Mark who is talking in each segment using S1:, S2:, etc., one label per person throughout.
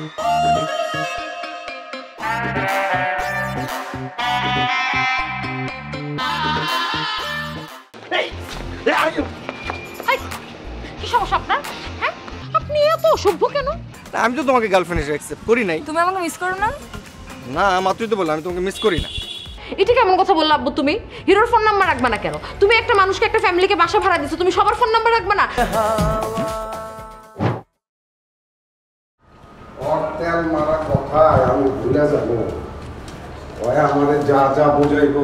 S1: কি সমস্যা আপনার? হ্যাঁ, আপনি এত অসভ্য কেন?
S2: আমি তো তোমাকে গার্লফ্রেন্ড হিসেবে অ্যাকসেপ্ট করি নাই।
S1: তুমি আমাকে মিস করো না?
S2: না, মাত্রই তো বললাম আমি তোমাকে মিস করি না।
S1: এটা কেমন কথা বললা আব্বু? তুমি হিরোর ফোন নাম্বার রাখবে না কেন? তুমি একটা মানুষকে, একটা ফ্যামিলিকে বাসা ভাড়া দিছো, তুমি সবার ফোন নাম্বার রাখবে না?
S3: ওর তেল মারা কথায় আমি ভুলে যাবো। ওই আমাদের যা যা বুঝাইব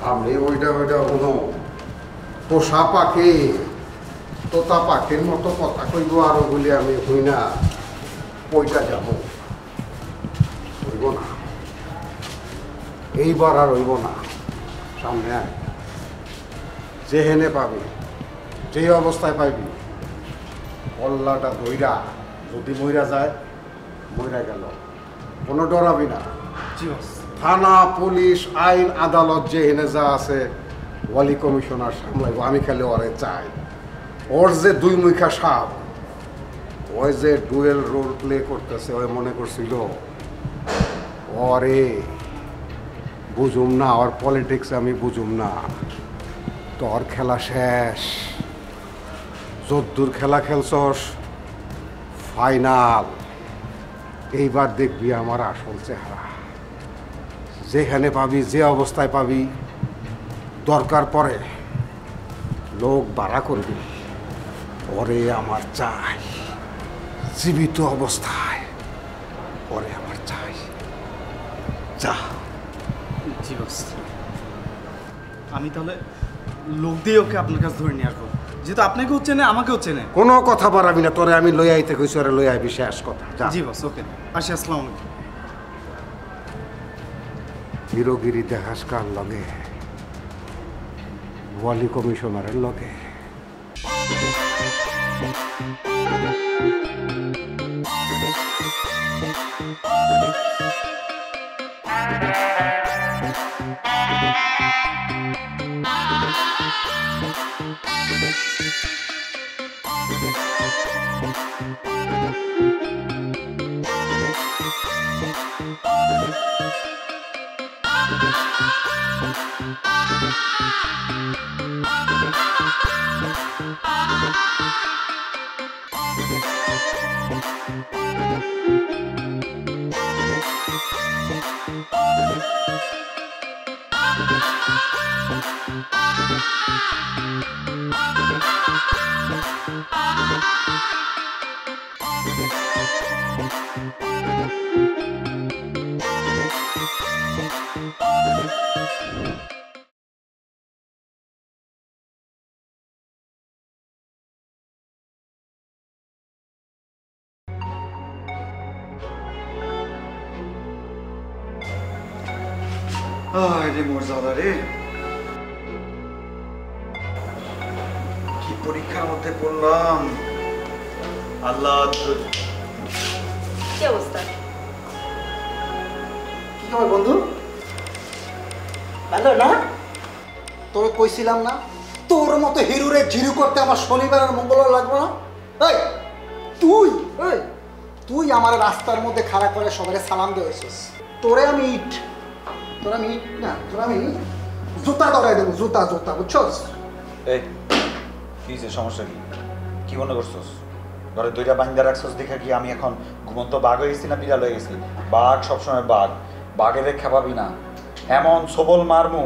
S3: আমি ওইটা কোনো পোষা পাখি তোতা পাখির মতো কথা কইব আর বলি আমি হই না ওইটা যাব হইব না, এইবার আর হইব না। সামনে আয়, যেহেনে পাবি, যে অবস্থায় পাইবি কল্লাটা ধইরা, যদি মইরা যায় মইরা গেল, কোনো ডরাবি না। থানা, পুলিশ, আইন, আদালত যেখানে যা আছে ওয়ালি কমিশনার সামলাইব। আমি খালি ওরে চাই। ওর যে দুই মুখা সাপ, ওই যে ডুয়েল রোল প্লে করতেছে, ওই মনে করছিল ওরে বুঝুম না, ওর পলিটিক্স আমি বুঝুম না। তোর খেলা শেষ, যদ্দুর খেলা খেলছস ফাইনাল। এইবার দেখবি আমার আসল চেহারা। যেখানে পাবি, যে অবস্থায় পাবি, দরকার পড়ে লোক ভাড়া করবি। ওরে আমার চাই জীবিত অবস্থায়, ওরে আমার চাই। যা।
S4: আমি তাহলে লোক দিয়ে ওকে আপনার কাছে ধরে নিয়ে আসবো, যেহেতু আপনাকেও চেনে আমাকেও চেনে।
S3: কোনো কথা বাড়াবি না, তোরে আমি লই আইতে কইছি, ওরে লই আইবি, শেষ কথা। যা।
S4: জি বস, ওকে, আসি, আসসালামু আলাইকুম।
S3: হিরোগিরি দেখাস কার লগে? ওয়ালি কমিশনারের লগে।
S4: কি পরীক্ষার মধ্যে পড়লাম আল্লাহ।
S1: কি অবস্থা?
S5: কি খবর বন্ধু? ভালো না? তোরে কইছিলাম না তোর মতো হিরোরে ঝিরু করতে আমার শনিবার আর মঙ্গলবার লাগবে না। এই তুই আমার রাস্তার মধ্যে খাড়া করে সবাই সালাম দিয়েছিস। তোরে আমি ইট না, তোরা আমি জুতা ধরাই দেবো, জুতা বুঝছস?
S6: এই কি যে সমস্যা, কি মনে করছস? ঘরে দুইটা বান্দা রাখছস দেখে কি আমি এখন ঘুমন্ত বাঘ হয়ে গেছি না বিড়াল হয়ে গেছি? বাঘ সবসময় বাঘ, বাঘে দেখে পাবি না। এমন সবল মারমু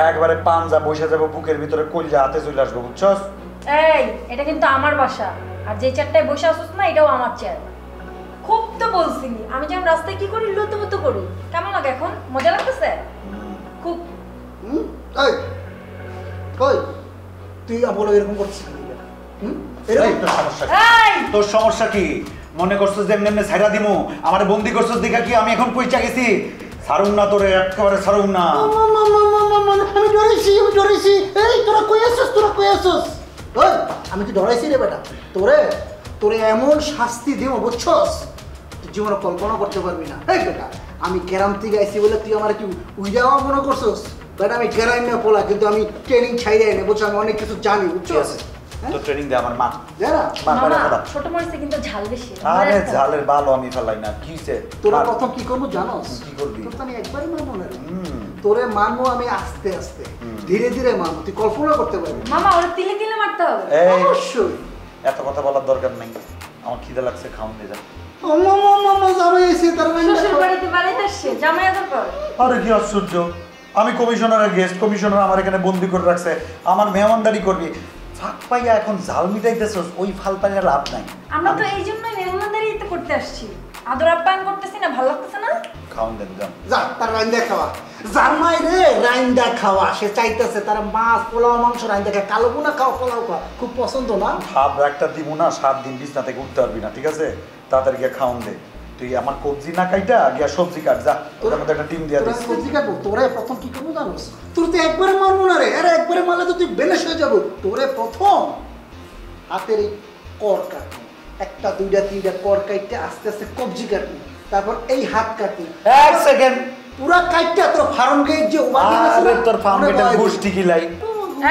S6: একবারে পাঞ্জা বসে যাবো বুকের ভিতরে, কলজা হাতে চলে আসবো, বুঝছস?
S7: এই, এটা কিন্তু আমার বাসা, আর যে চেয়ারটায় বসে আসছ না এটাও আমার চেয়ার। খুব তো বলছিনি আমি যেমন রাস্তায় কি করি লুতুপুতু করি। কেমন লাগে এখন? মজা লাগতেছে খুব?
S5: তুই বলো এরকম করছিস?
S6: তোর সমস্যা কি? মনে করছস যে এমনি ছাইরা দিমু? আমার বন্দি করছস দেখা কি আমি এখন পয়সা গেছি? ছাড়ুম না তোরে, একেবারে ছাড়ুম না।
S5: আমি ডরাইছি। এই তোরা কই আসছস? আমি কি ডরাইছি রে বেটা? তোরে এমন শাস্তি দিব বুঝছস তুই জীবনে কল্পনা করতে পারবি না। এই বেটা, আমি গ্রাম থেকে আইছি বলে তুই আমার কি উইডাওয়া মনে করছস? বেটা আমি গ্রামে পোলা, কিন্তু আমি ট্রেনিং ছাইড়াই না, বুঝছো? আমি অনেক কিছু জানি, বুঝছস?
S6: তো ট্রেনিং দে আমার মা
S5: যারা
S7: মামা ছোট মরিচে কিন্তু ঝাল বেশি
S6: আরে ঝালের ভালো আমি ফেলাই না কিছে
S5: তোরা প্রথম কি করবো জানোস?
S6: কি করবি?
S5: তোর তো আমি একবারই মানবো না রে। তোরে মানবো আমি আস্তে আস্তে, ধীরে ধীরে মানবো, তুই কল্পনা করতে পারবি না।
S7: মামা ওরা তিলে তিলে মারতে হবে।
S6: এই
S5: অবশ্যই।
S6: এত কথা বলার দরকার নেই, আমার খিদে লাগছে, খাওন দিয়ে যা।
S5: মামা জামাই এসে তার
S7: শ্বশুর বাড়িতে বাড়িতে আসছে জামাই আদর কর।
S6: আরে কি আশ্চর্য, আমি কমিশনারের গেস্ট, কমিশনার আমার এখানে বন্দি করে রাখছে, আমার মেহমানদারি করবি, ফাঁক পাইয়া এখন জাল মিটাইতেছস, ওই ফাল পাইয়া লাভ নাই।
S7: আমরা তো এই জন্যই মেহমানদারি তো করতে আসছি, আদর আপ্যায়ন করতেছি না, ভালো লাগতেছে না?
S6: খাওন দেন যান।
S5: যা তার রাইন্দা খাওয়া, জামাই রে রাইন্দা খাওয়া, সে চাইতেছে তার মাছ পোলাও মাংস রাইন্দা খাওয়া, কালো বোনা খাওয়া, পোলাও খাওয়া খুব পছন্দ না?
S6: ভাব একটা দিব না, 7 দিন বিছনা থেকে উঠতে পারবি না, ঠিক আছে? তাড়াতাড়ি গিয়ে খাওন দে। তুই আমার কবজি না কাইটা গিয়া সবজি কাট যা, ওটার মধ্যে একটা ডিম দিয়া
S5: তোরা
S6: দিস।
S5: সবজি কাটবো, তোরে প্রথম কি করবো জানোস? তোর তো একবারে মারবো না রে, আরে একবারে মারলে তো তুই বেলেশ হয়ে যাবো। তোরে প্রথম হাতের এই কর কাটবো, একটা দুইটা তিনটা কর কাটতে আস্তে আস্তে কবজি কাটবি, তারপর এই হাত কাটবি,
S6: 1 সেকেন্ড।
S5: পুরা কাটটা তোর ফার্ম গেট যে ওভার
S6: আরে তোর ফার্ম গেটের গোষ্ঠী কি লাই?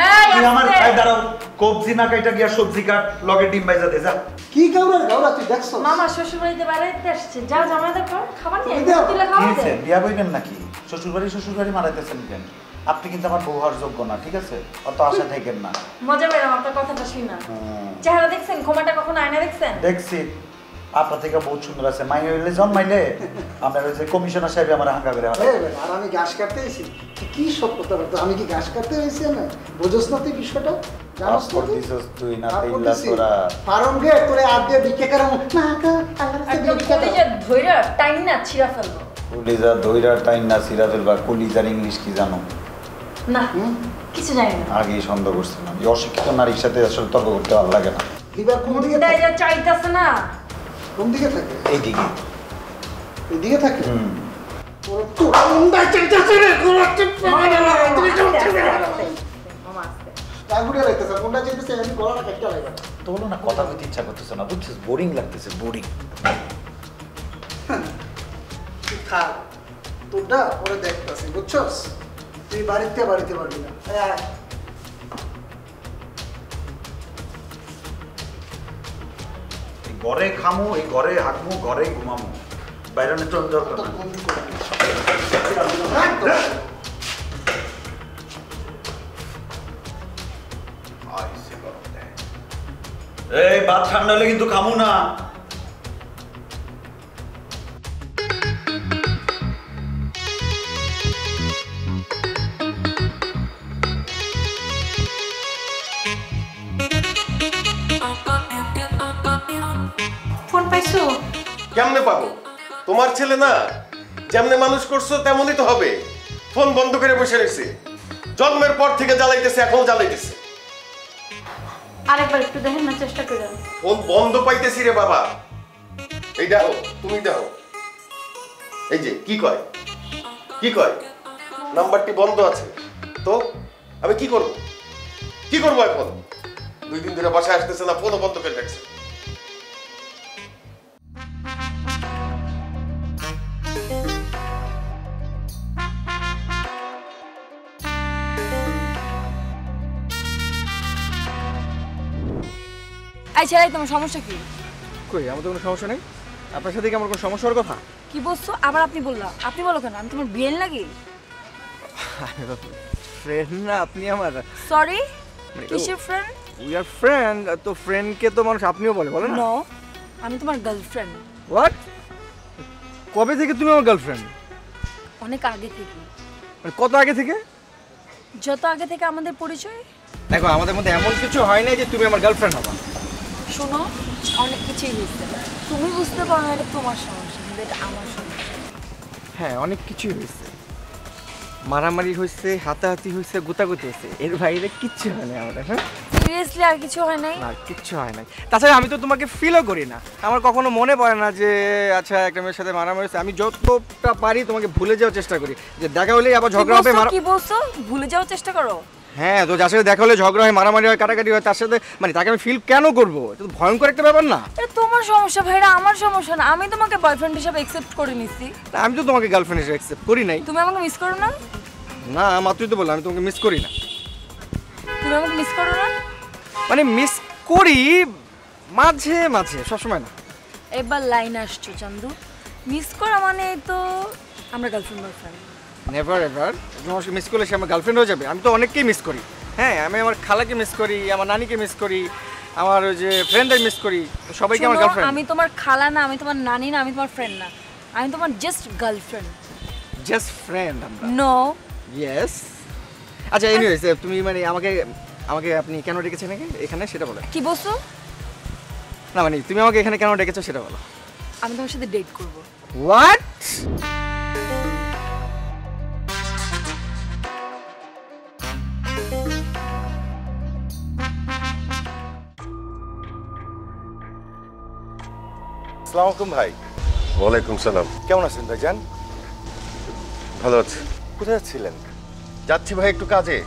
S7: এই
S6: তুই আমার
S7: আস্তে।
S6: খাই দাঁড়াও, কবজি না কাইটা গিয়া সবজি কাট, লগে ডিম ভাইজা দে যা।
S5: কি গাউরা তুই দেখছ?
S7: মামা শ্বশুর বাড়িতে বাড়িতে আসছে, যা জামাই আদর কর, খাবার নিয়ে
S5: তুমি দাও।
S7: তুলে
S6: কি
S7: খাওয়া
S6: হয়েছে,
S7: দে।
S6: বিয়া বইবেন নাকি? শ্বশুরবাড়ি মারাইতেছেন কেন? আপনি কিন্তু আমার বউ হওয়ার যোগ্য না, ঠিক আছে? অত আশা থাকেন না।
S7: মজা পেলাম আপনার কথাটা শুই না। চেহারা দেখছেন, ক্ষমাটা কখনো আয়না দেখছেন?
S6: দেখছি আপনার থেকে বহুত সুন্দর আছে, মাই হইলে জন্মাইলে আপনার ওই যে কমিশনার সাহেব আমার হাঙ্গা করে হারায়।
S5: আর আমি ঘাস কাটতে এসেছি, কি সব কথা বলতো? আমি কি ঘাস কাটতে হয়েছি না? বোঝস না তুই বিষয়টা? জানোস না তুই?
S6: তুই না তেইলা তোরা
S5: ফার্ম গেট তোরে আদ দিয়ে ভিক্ষা করাম না কা আল্লাহর কাছে
S7: একদম
S5: ভিক্ষা
S7: কলিজা ধইরা টাইম না ছিঁড়া ফেলবো।
S6: কলিজা দইরা টাইম না সিরা ফেলবা, কলিজার ইংলিশ কি জানো?
S7: না কিছু জানি না।
S6: আগেই সন্দেহ করছিলাম, এই অশিক্ষিত নারীর সাথে আসলে তর্ক করতে ভালো লাগে না।
S5: লিভার কোন দিকে
S7: মুন্ডায়
S5: থাকে?
S7: যা চাইতাছে না।
S5: কোন দিকে থাকে?
S6: এইদিকে।
S5: এদিকে থাকে? ওরে তোর মুন্ডা চাইতাছে রে, গোলাতে তুই
S7: মামা আসতে।
S5: টাগুড়ে লাগতেছে, মুন্ডা চাইতেছে, আমি গলাটা কাটতে লাগবে।
S6: তো বলো না, কথা বলতে ইচ্ছা করতেছে না, বুঝছিস? বোরিং লাগতেছে, বোরিং।
S5: তুই থাক, তোরটা পরে দেখতাছি, বুঝছস? তুই বাড়িতে পারবি না। আয়
S6: ঘরে খামু, এই ঘরে হাঁকমু, ঘরে ঘুমামু, বাইরে নেটন দরকার
S5: তোর
S6: না।
S5: বন্ধু করে দিস।
S6: এই ভাত ঠান্ডা হলে কিন্তু খামু না।
S7: ফোন পাইছো?
S8: কেমনে পাবো? তোমার ছেলে না, যেমনে মানুষ করছো তেমনই তো হবে। ফোন বন্ধ করে বসে রয়েছে, জন্মের পর থেকে জ্বালাইতেছে, এখনো জ্বালাইতেছে।
S7: আরেকবার একটু দেখেন না, চেষ্টা করে।
S8: ফোন বন্ধ পাইতেছি রে বাবা। এই দেখো, তুমি দেখো, এই যে কি কয় নাম্বারটি বন্ধ আছে। তো আমি কি করব এখন? 2 দিন ধরে বাসায় আসতেছে না, ফোনও বন্ধ করে রাখছে।
S9: এই ছেলে, তোমার সমস্যা কি?
S2: কই, আমার তো কোনো সমস্যা নেই। আপনার সাথে কি আমার কোনো সমস্যার কথা?
S9: কি বলছো? আবার আপনি বললাম? আপনি বলো কেন? আমি তোমার বিয়েন লাগি?
S2: ফ্রেন্ড না আপনি আমার?
S9: সরি,
S2: মানে
S9: কিসের ফ্রেন্ড?
S2: We are friend. তো ফ্রেন্ডকে তো মানুষ আপনিও বলে না?
S9: নো, আমি তোমার গার্লফ্রেন্ড।
S2: হোয়াট? কবে থেকে তুমি আমার গার্লফ্রেন্ড?
S9: অনেক আগে থেকে।
S2: মানে কত আগে থেকে?
S9: যত আগে থেকে আমাদের পরিচয়।
S2: দেখো, আমাদের মধ্যে এমন কিছু হয় নাই যে তুমি আমার গার্লফ্রেন্ড হবা।
S9: শোনো, অনেক কিছুই হয়েছে, তুমি বুঝতে পারো না, এটা তোমার সমস্যা, কিন্তু এটা আমার সমস্যা।
S2: হ্যাঁ, অনেক কিছুই হয়েছে। মারামারি হয়েছে, হাতাহাতি হয়েছে, গুতাগুতি হয়েছে, এর বাইরে কিচ্ছু হয় নাই আমাদের। হ্যাঁ,
S9: সিরিয়াসলি আর কিছু হয় নাই?
S2: না, কিচ্ছু হয় নাই। তাছাড়া আমি তো তোমাকে ফিলও করি না। আমার কখনো মনে পড়ে না যে আচ্ছা একটা মেয়ের সাথে মারামারি হয়েছে। আমি যতটা পারি তোমাকে ভুলে যাওয়ার চেষ্টা করি, যে দেখা হলেই আবার ঝগড়া হবে।
S9: কি বলছো? ভুলে যাওয়ার চেষ্টা করো?
S2: হ্যাঁ, তো যার সাথে দেখা হলে ঝগড়া হয়, মারামারি হয়, কাটাকাটি হয়, তার সাথে মানে তাকে আমি ফিল কেন করবো? এটা তো ভয়ঙ্কর একটা ব্যাপার না?
S9: এটা তোমার সমস্যা ভাইরা, আমার সমস্যা না। আমি তোমাকে বয়ফ্রেন্ড হিসেবে অ্যাকসেপ্ট করে নিছি।
S2: না, আমি তো তোমাকে গার্লফ্রেন্ড হিসেবে অ্যাকসেপ্ট করি নাই।
S9: তুমি আমাকে মিস করো না?
S2: না, মাত্রই তো বললাম আমি তোমাকে মিস করি না।
S9: তুমি আমাকে মিস করো না?
S2: মানে মিস করি মাঝে মাঝে, সবসময় না।
S9: এবার লাইন আসছো চান্দু, মিস করা মানে তো আমরা গার্লফ্রেন্ড বয়ফ্রেন্ড।
S2: Never ever. তোমার মিস করলে সে আমার গার্লফ্রেন্ড হয়ে যাবে? আমি তো অনেককেই মিস করি। হ্যাঁ, আমি আমার খালাকে মিস করি, আমার নানিকে মিস করি, আমার ওই যে ফ্রেন্ডদের মিস করি, সবাইকে আমার গার্লফ্রেন্ড।
S9: আমি তোমার খালা না, আমি তোমার নানি না, আমি তোমার ফ্রেন্ড না, আমি তোমার জাস্ট গার্লফ্রেন্ড।
S2: জাস্ট ফ্রেন্ড আমরা?
S9: নো।
S2: ইয়েস। আচ্ছা এনিওয়েজ, তুমি মানে আমাকে আমাকে আপনি কেন ডেকেছেন এখানে সেটা বলো।
S9: কি বলছো?
S2: না মানে তুমি আমাকে এখানে কেন ডেকেছো সেটা বলো।
S9: আমি তোমার সাথে ডেট করব।
S2: হোয়াট?
S10: আসসালামু আলাইকুম ভাই।
S8: ওয়ালাইকুম সালাম।
S10: কেমন আছেন ভাইজান?
S8: ভালো আছি।
S10: কোথায় যাচ্ছিলেন?
S8: যাচ্ছি ভাই একটু কাজে।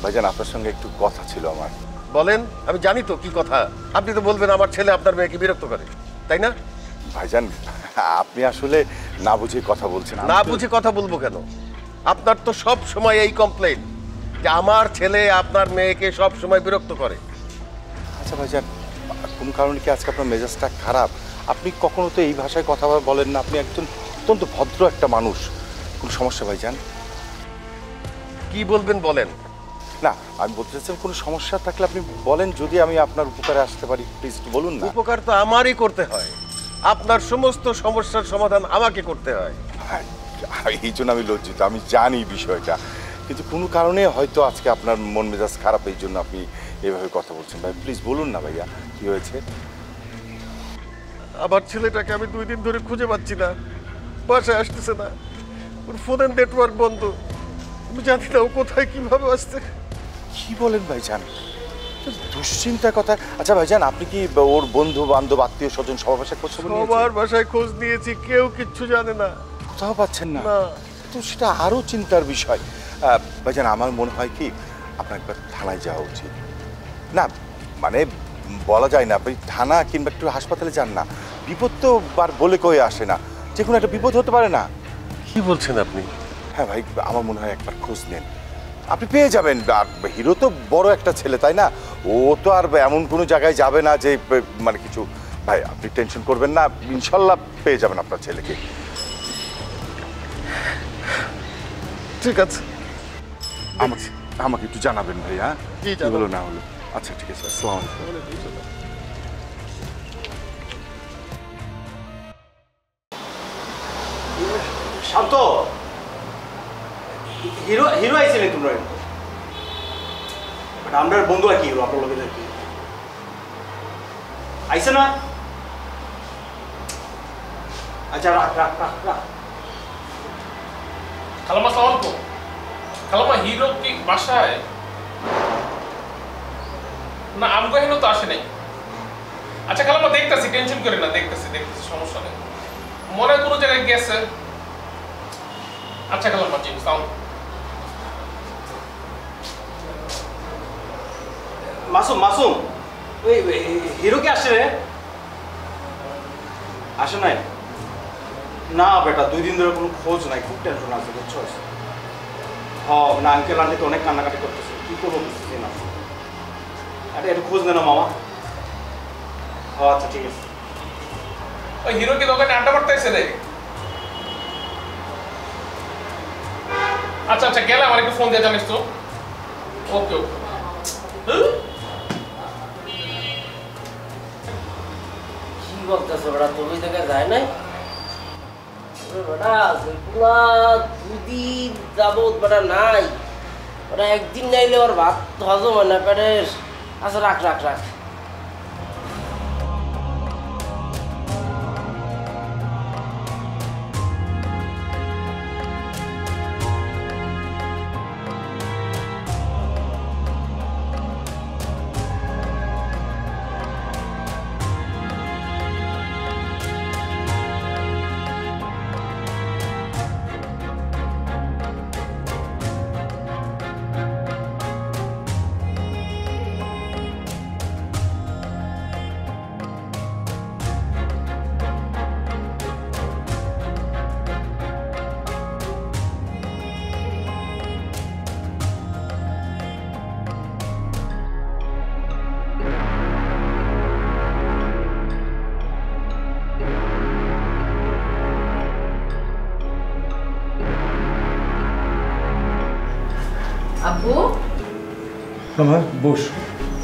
S10: ভাইজান আপনার সঙ্গে একটু কথা ছিল আমার।
S8: বলেন, আমি জানি তো কি কথা। আপনি তো বলবেন আমার ছেলে আপনার মেয়েকে বিরক্ত করে, তাই না?
S10: ভাইজান আপনি আসলে না বুঝে কথা বলছেন।
S8: না বুঝে কথা বলবো কেন? আপনার তো সব সময় এই কমপ্লেইন যে আমার ছেলে আপনার মেয়েকে সব সময় বিরক্ত করে।
S10: আচ্ছা ভাইজান, কোন কারণে কি আজকে আপনার মেজাজটা খারাপ? আপনি কখনো তো এই ভাষায় কথা বলেন না, আপনি একজন অত্যন্ত ভদ্র একটা মানুষ। কোন সমস্যা ভাইজান?
S8: কি বলবেন বলেন।
S10: না আমি বলতে চাচ্ছিলাম কোনো সমস্যা থাকলে আপনি বলেন, যদি আমি আপনার উপকারে আসতে পারি প্লিজ বলুন না।
S8: উপকার তো আমারই করতে হয়, আপনার সমস্ত সমস্যার সমাধান আমাকে করতে হয়।
S10: হ্যাঁ, এই জন্য আমি লজ্জিত, আমি জানি বিষয়টা, কিন্তু কোনো কারণে হয়তো আজকে আপনার মন মেজাজ খারাপ, এই জন্য আপনি এভাবে কথা বলছেন। ভাই প্লিজ বলুন না ভাইয়া, কি হয়েছে?
S8: আমার ছেলেটাকে আমি 2 দিন ধরে খুঁজে পাচ্ছি না, বাসায় আসতেছে না, ওর ফোনের নেটওয়ার্ক বন্ধ। আমি জানি না ও কোথায় কিভাবে আসছে।
S10: কি বলেন ভাইজান, দুশ্চিন্তার কথা। আচ্ছা ভাইজান, আপনি কি ওর বন্ধু বান্ধব আত্মীয় স্বজন সবার বাসায় খোঁজ খবর নিয়েছেন?
S8: সবার বাসায় খোঁজ নিয়েছি, কেউ কিচ্ছু জানে না।
S10: কোথাও পাচ্ছেন না?
S8: না।
S10: তো সেটা আরও চিন্তার বিষয়। ভাইজান আমার মনে হয় কি আপনার একবার থানায় যাওয়া উচিত। না মানে বলা যায় না, আপনি থানা কিংবা একটু হাসপাতালে যান না, বিপদ তো বার বলে কয়ে আসে না, যে কোনো একটা বিপদ হতে পারে না।
S8: কি বলছেন আপনি?
S10: হ্যাঁ ভাই, আমার মনে হয় একবার খোঁজ নেন, আপনি পেয়ে যাবেন। আর হিরো তো বড় একটা ছেলে, তাই না? ও তো আর এমন কোনো জায়গায় যাবে না যে মানে কিছু। ভাই আপনি টেনশন করবেন না, ইনশাল্লাহ পেয়ে যাবেন আপনার ছেলেকে।
S8: ঠিক আছে,
S10: আমাকে একটু জানাবেন ভাই। হ্যাঁ,
S8: জি,
S10: কি হলো না হলো। আচ্ছা ঠিক আছে, আসসালামু আলাইকুম।
S4: শান্ত, হিরো হিরো আইছিলে তোমরা? বাট আমরা বন্ধু আর কি হিরো আপনার লোকেদের কি আইছে না? আচ্ছা রাখ রাখ রাখ রাখ।
S11: খালাম্মা আসসালামু আলাইকুম। খালাম্মা হিরো কি বাসায়? না আমগো এখনো তো আসে নাই। আচ্ছা খালাম্মা দেখতেছি, টেনশন করে না, দেখতেছি সমস্যা নেই, মনে হয় কোনো জায়গায় গেছে। আচ্ছা খালাম্মা জি সালাম।
S4: মাসুম মাসুম, ওই হিরো কি আসছে রে? আসে নাই? না বেটা, 2 দিন ধরে কোনো খোঁজ নাই, খুব টেনশন আছে বুঝছো। হ্যাঁ না, আঙ্কেল আন্টি তো অনেক কান্নাকাটি করতেছে, কি করবো বুঝতেছি না। আরে একটু খোঁজ নে না মামা। হ্যাঁ আচ্ছা ঠিক আছে।
S11: ওই হিরো কি দোকানে আড্ডা মারতেছে রে? আচ্ছা আচ্ছা গেলে আমার একটু ফোন দিয়ে জানিস তো। ওকে ওকে।
S12: কি বলতেছো বেটা, তুমি থেকে যায় নাই? বেটা পুরা 2 দিন যাবত বেটা নাই, ওরা একদিন নাইলে ওর ভাত হজম হয় না পেটের। আচ্ছা রাখ রাখ রাখ।
S10: আমার বস।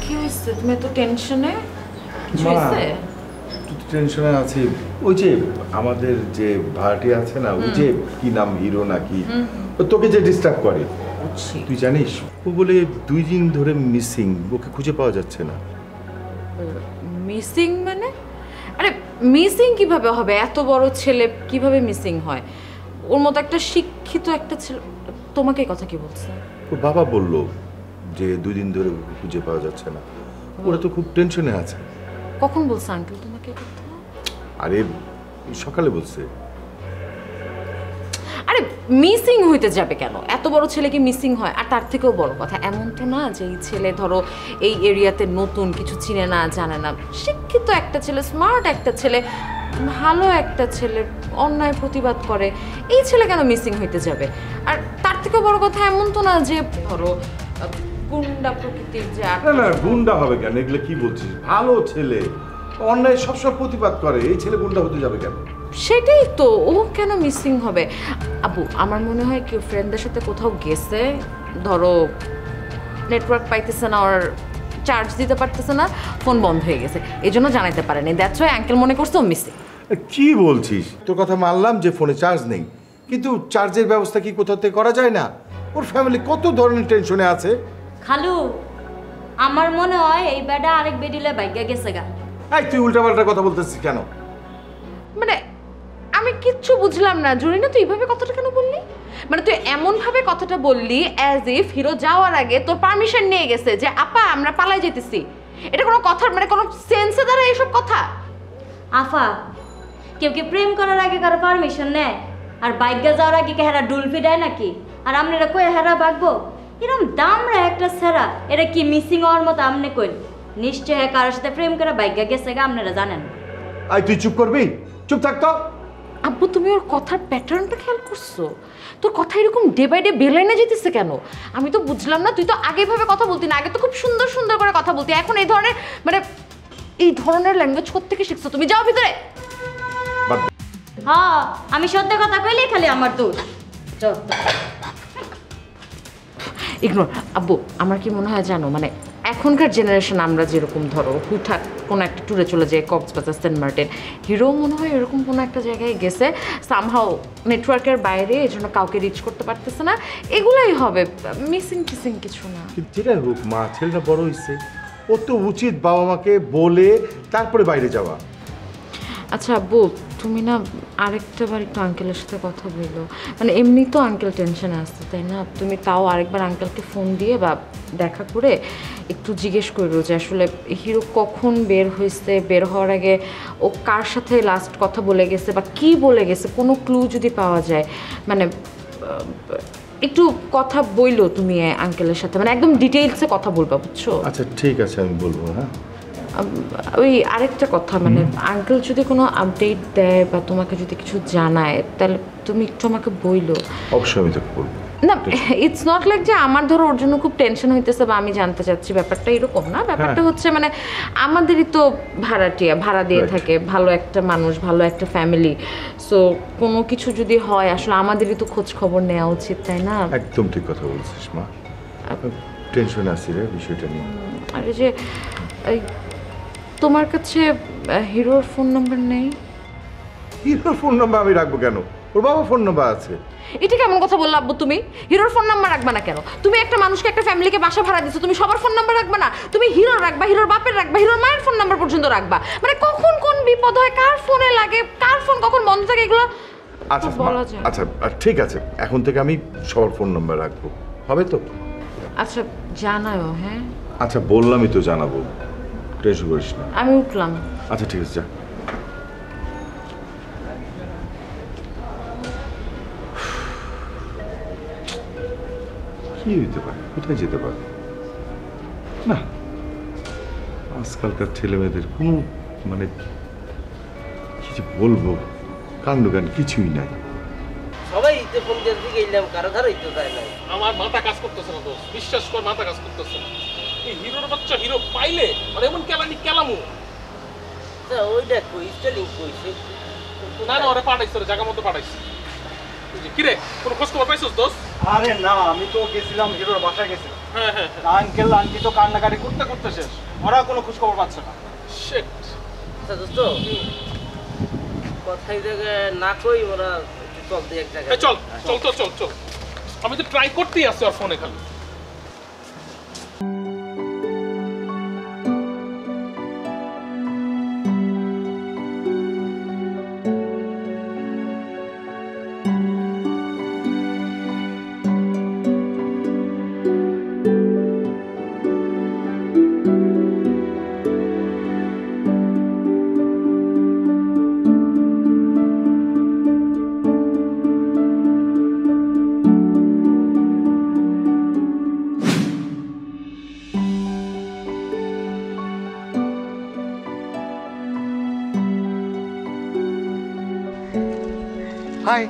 S1: কি হয়েছে? তুমি এত টেনশনে? কিছু
S10: মা,
S1: হয়েছে?
S10: টেনশনে আছি। ওই যে আমাদের যে ভাড়াটি আছে না, ওই যে কি নাম, হিরো নাকি, ও তোকে যে ডিস্টার্ব করে, তুই জানিস? ও বলে 2 দিন ধরে মিসিং, ওকে খুঁজে পাওয়া যাচ্ছে না।
S1: মিসিং মানে? আরে মিসিং কিভাবে হবে? এত বড় ছেলে কিভাবে মিসিং হয়? ওর মতো একটা শিক্ষিত একটা ছেলে তোমাকে কথা কি বলছে?
S10: ওর বাবা বলল যে 2 দিন ধরে ওকে খুঁজে পাওয়া যাচ্ছে না। ওরা তো খুব টেনশনে আছে।
S1: কখন বলছে আঙ্কেল তোমাকে কথা?
S10: আরে সকালে বলছে।
S1: আরে মিসিং হইতে যাবে কেন? এত বড় ছেলে কি মিসিং হয়? আর তার থেকেও বড় কথা, এমন তো না যে এই ছেলে ধরো এই এরিয়াতে নতুন, কিছু চিনে না জানে না, শিক্ষিত একটা ছেলে, স্মার্ট একটা ছেলে, ভালো একটা ছেলে, অন্যায় প্রতিবাদ করে, এই ছেলে কেন মিসিং হইতে যাবে? আর তার থেকেও বড় কথা, এমন তো না যে ধরো গুন্ডা প্রকৃতির যে
S10: না না, গুন্ডা হবে কেন? এগুলো কি বলছিস? ভালো ছেলে, অন্যায় সবসময় প্রতিবাদ করে, এই ছেলে গুন্ডা হতে যাবে কেন?
S1: সেটাই তো, ও কেন মিসিং হবে? আবু, আমার মনে হয় কেউ ফ্রেন্ডদের সাথে কোথাও গেছে, ধরো নেটওয়ার্ক পাইতেছে না, আর চার্জ দিতে পারতেছে না, ফোন বন্ধ হয়ে গেছে, এই জন্য জানাইতে পারেনি। দ্যাটস ওয়াই আঙ্কেল মনে করছে ও মিসিং।
S10: কি বলছিস? তোর কথা মানলাম যে ফোনে চার্জ নেই, কিন্তু চার্জের ব্যবস্থা কি কোথাও থেকে করা যায় না? ওর ফ্যামিলি কত ধরনের টেনশনে আছে।
S7: খালু, আমার মনে হয় এই বেডা আরেক বেডিলে বাইকে গেছে গা।
S10: এই তুই উল্টাপাল্টা কথা বলতেছিস কেন?
S1: মানে আমি কিচ্ছু বুঝলাম না। জরিনা, তুই এইভাবে কথাটা কেন বললি? মানে তুই এমন ভাবে কথাটা বললি অ্যাজ ইফ হিরো যাওয়ার আগে তোর পারমিশন নিয়ে গেছে যে আপা আমরা পালাই যেতেছি। এটা কোনো কথার মানে কোনো সেন্সে দাঁড়ায় এইসব কথা?
S7: আফা, কেউ কি প্রেম করার আগে কারো পারমিশন নেয়? আর বাইকে যাওয়ার আগে কি হেরা ডুলফি দেয় নাকি? আর আপনারা কই হেরা বাগবো? এরকম দামরা একটা সেরা, এটা কি মিসিং হওয়ার মতো? আমনে কই নিশ্চয় কারোর সাথে প্রেম করে বাইকে গেছে গা, আপনারা জানেন।
S10: আই তুই চুপ করবি? চুপ থাক তো।
S1: আব্বু, তুমি ওর কথার প্যাটার্নটা খেয়াল করছো? তোর কথা এরকম ডে বাই ডে বেলাইনে যেতেছে কেন? আমি তো বুঝলাম না। তুই তো আগে ভাবে কথা বলতি না, আগে তো খুব সুন্দর সুন্দর করে কথা বলতি, এখন এই ধরনের মানে এই ধরনের ল্যাঙ্গুয়েজ কোত্থেকে শিখছো তুমি? যাও ভিতরে।
S7: হ্যাঁ, আমি সত্য কথা কইলে খালি আমার দোষ।
S1: ইগনোর। আব্বু, আমার কি মনে হয় জানো, মানে এখনকার জেনারেশন আমরা যেরকম ধরো হুটহাট কোনো একটা ট্যুরে চলে যায়, কক্সবাজার, সেন্ট মার্টিন, হিরো মনে হয় এরকম কোনো একটা জায়গায় গেছে, সামহাও নেটওয়ার্কের বাইরে, এই জন্য কাউকে রিচ করতে পারতেছে না, এগুলাই হবে, মিসিং টিসিং কিছু না।
S10: যেটাই হোক মা, ছেলেটা বড় হয়েছে, ও তো উচিত বাবা মাকে বলে তারপরে বাইরে যাওয়া।
S1: আচ্ছা আব্বু, তুমি না আরেকটা বার একটু আঙ্কেলের সাথে কথা বললো, মানে এমনি তো আঙ্কেল টেনশনে আসছে তাই না, তুমি তাও আরেকবার আঙ্কেলকে ফোন দিয়ে বা দেখা করে একটু জিজ্ঞেস করো যে আসলে হিরো কখন বের হয়েছে, বের হওয়ার আগে ও কার সাথে লাস্ট কথা বলে গেছে বা কি বলে গেছে, কোনো ক্লু যদি পাওয়া যায়, মানে একটু কথা বইলো তুমি আঙ্কেলের সাথে, মানে একদম ডিটেইলসে কথা বলবা, বুঝছো?
S10: আচ্ছা ঠিক আছে, আমি বলবো। হ্যাঁ,
S1: ওই আরেকটা কথা, মানে আঙ্কেল যদি কোনো আপডেট দেয় বা তোমাকে যদি কিছু জানায়, তাহলে তুমি একটু আমাকে বইলো।
S10: অবশ্যই আমি তোকে বলবো।
S1: না, ইটস নট লাইক যে আমার ধরো ওর জন্য খুব টেনশন হইতেছে বা আমি জানতে চাচ্ছি, ব্যাপারটা এরকম না। ব্যাপারটা হচ্ছে মানে আমাদেরই তো ভাড়াটিয়া, ভাড়া দিয়ে থাকে, ভালো একটা মানুষ, ভালো একটা ফ্যামিলি, সো কোনো কিছু যদি হয় আসলে আমাদেরই তো খোঁজ খবর নেওয়া উচিত, তাই না?
S10: একদম ঠিক কথা বলছিস মা, টেনশনে আছি রে বিষয়টা নিয়ে।
S1: আরে যে তোমার কাছে হিরোর ফোন নাম্বার নেই?
S10: হিরোর ফোন নাম্বার আমি রাখবো কেন? ওর বাবা ফোন নাম্বার আছে।
S1: এটা কেমন কথা বললো আব্বু তুমি? হিরোর ফোন নাম্বার রাখবা না কেন? তুমি একটা মানুষকে, একটা ফ্যামিলিকে বাসা ভাড়া দিছো, তুমি সবার ফোন নাম্বার রাখবা না? তুমি হিরোর রাখবা, হিরোর বাপের রাখবা, হিরোর মায়ের ফোন নাম্বার পর্যন্ত রাখবা, মানে কখন কোন বিপদ হয়, কার ফোনে লাগে, কার ফোন কখন বন্ধ থাকে, এগুলো
S10: আচ্ছা
S1: বলা যায়।
S10: আচ্ছা ঠিক আছে, এখন থেকে আমি সবার ফোন নাম্বার রাখবো, হবে তো?
S1: আচ্ছা জানাও। হ্যাঁ
S10: আচ্ছা বললামই তো, জানাবো, টেনশন করিস না।
S1: আমি উঠলাম।
S10: আচ্ছা ঠিক আছে, যা। কি হইতে পারে, কোথায় যেতে পারে? না, আজকালকার ছেলে মেয়েদের কোনো মানে কি যে বলবো, কাণ্ডজ্ঞান কিছুই নাই।
S12: সবাই ইতে ফোন দিয়ে গেলাম, কারো ধারে ইতে যায় না।
S11: আমার মাথা কাজ করতেছে না দোস্ত, বিশ্বাস কর মাথা কাজ করতেছে না। এই হিরোর বাচ্চা হিরো পাইলে আর এমন কেলানি কেলামু।
S12: ওইটা কই স্টাইলিং কইছে
S11: না না, ওরে পাঠাইছে, ওরে জায়গা মতো পাঠাইছে। কি রে, কোনো খোঁজ খবর পাইছিস দোস্ত?
S2: আরে না, আমি তো গেছিলাম হিরোর বাসায় গেছিলাম।
S11: হ্যাঁ হ্যাঁ
S4: আঙ্কেল আন্টি তো কান্নাকাটি করতে করতে শেষ, ওরা কোনো খোঁজ খবর পাচ্ছে না।
S11: শিট।
S12: আচ্ছা দোস্ত, কথাই থেকে না কই ওরা চলতে এক জায়গায়।
S11: চল চল তো চল চল, আমি তো ট্রাই করতেই আসছি ওর ফোনে খালি।
S13: হাই,